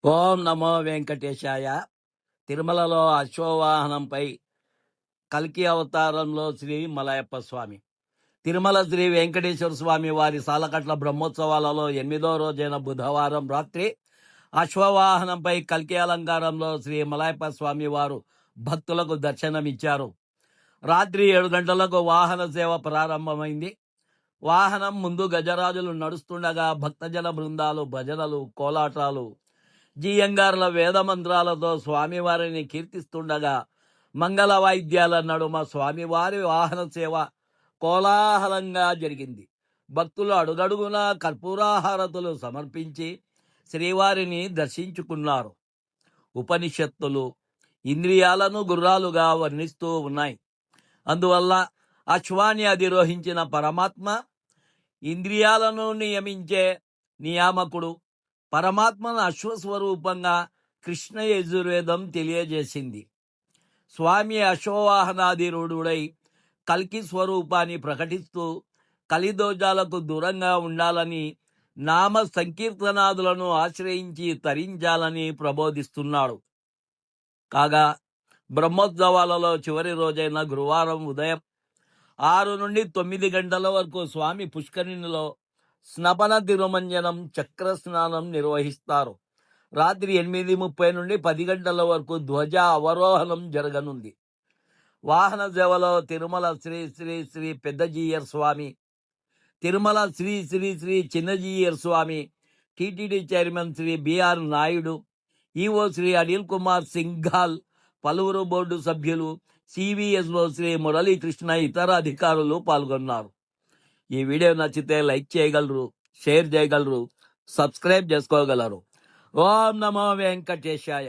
ఓం నమో వెంకటేశాయ. తిరుమలలో అశ్వవాహనంపై కల్కి అవతారంలో శ్రీ మలయప్ప స్వామి. తిరుమల శ్రీ వెంకటేశ్వర స్వామి వారి సాలకట్ల బ్రహ్మోత్సవాలలో 8వ రోజైన బుధవారం రాత్రి అశ్వవాహనంపై కల్కి అలంకారంలో శ్రీ మలయప్ప స్వామి వారు భక్తులకు దర్శనమిచ్చారు. రాత్రి 7 గంటలకు వాహన సేవ ప్రారంభమైంది. వాహనం ముందు గజరాజులు నడుస్తుండగా భక్తజన బృందాలు భజనలు, కోలాటాలు, జీయంగార్ల వేదమంత్రాలతో స్వామివారిని కీర్తిస్తుండగా మంగళ వాయిద్యాల నడుమ స్వామివారి వాహన సేవ కోలాహలంగా జరిగింది. భక్తులు అడుగడుగునా కర్పూరాహారతులు సమర్పించి శ్రీవారిని దర్శించుకున్నారు. ఉపనిషత్తులు ఇంద్రియాలను గుర్రాలుగా వర్ణిస్తూ ఉన్నాయి. అందువల్ల అశ్వాన్ని అధిరోహించిన పరమాత్మ ఇంద్రియాలను నియమించే నియామకుడు. పరమాత్మను అశ్వస్వరూపంగా కృష్ణ యజుర్వేదం తెలియజేసింది. స్వామి అశ్వవాహనాధిరూఢుడై కల్కి స్వరూపాన్ని ప్రకటిస్తూ కలిదోజాలకు దూరంగా ఉండాలని, నామ సంకీర్తనాదులను ఆశ్రయించి తరించాలని ప్రబోధిస్తున్నాడు. కాగా బ్రహ్మోత్సవాలలో చివరి రోజైన గురువారం ఉదయం 6 నుండి 9 గంటల వరకు స్వామి పుష్కరిణిలో స్నపన తిరుమంజనం, చక్ర స్నానం నిర్వహిస్తారు. రాత్రి 8:30 నుండి 10 గంటల వరకు ధ్వజ అవరోహణం జరగనుంది. వాహన సేవలో Tirumala Sri Sri Sri Peddajeeyar Swami, Tirumala Sri Sri Sri Chinnajeeyar Swami, TTD chairman Sri BR Naidu, EO Sri Anil Kumar Singhal, పలువురు బోర్డు సభ్యులు, సివిఎస్ఓ శ్రీ మురళీకృష్ణ, ఇతర అధికారులు పాల్గొన్నారు. ఈ వీడియో నచ్చితే లైక్ చేయగలరు, షేర్ చేయగలరు, సబ్స్క్రైబ్ చేసుకోగలరు. ఓం నమో వెంకటేశాయ.